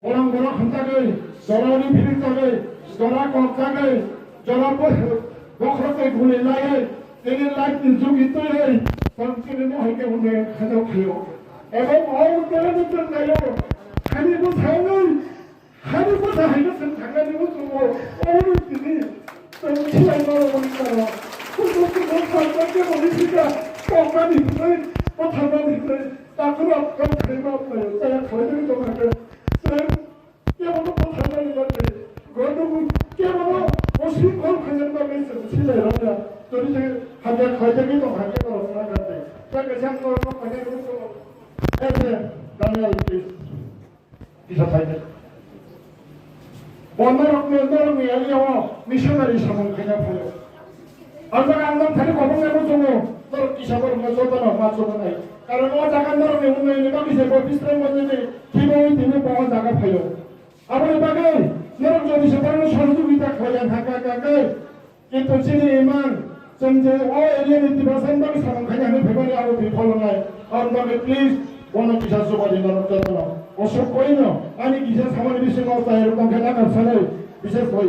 orang orang hantagai jolani phirik tagai jola kok tagai jola bokhrate gule lagai তিনি light যুগিত হই তন্ত্রে মহিকে উনে খাজো খেলো এবং অউতরে নিতন গায়ো খালি বুঝাই নই খালি বুঝাই না থাকানি বুঝবো ওই তিনি তন্ত্রে নরম মনি করো কুকুর সরকারকে বলিছিলা কোম্পানি হই কথা বলিছে তারপর অক্ষর খাইবা পায় তাই খয়নি তোমাকে স্যার কেমন কথা বলতে গডুগু কেমন অশিক্ষণ খাজেন পাবে ছিলে রাজা তোর যে হাজার খয়নি তো ভাগে করো না করতে তাকে জান করো মানে রুকো এসে দানিয়াল প্লিজ কিসা ফাইদে বন্ধরক মিয়ালিও মিশনারি সামন খাইনা ফেলো আর যারা আন্দোলন থেকে কখন নেব তুমি তোর কিসাবর মজত না মাছত নাই কারণ ও জায়গা ধরনে উন্নয়ন বা কিসে বিশ্রাম মধ্যে কিভাবে তিনি পাওয়া জায়গা পাইল আবার এটাকে নরক যদি সেখানে সহযোগিতা খোঁজা থাকা কাকে কিন্তু চিনি ইমান যে ও এরিয়া নীতিবাসন বা সামন খাইনা আমি ভেবে আরো বিফল নাই আপনাকে প্লিজ কোন কিসা সুবাদি নরক যত্ন অসুখ করি না আমি কিসা সামনে বিশেষ অবস্থা এরকম খেলা করছে বিশেষ হয়ে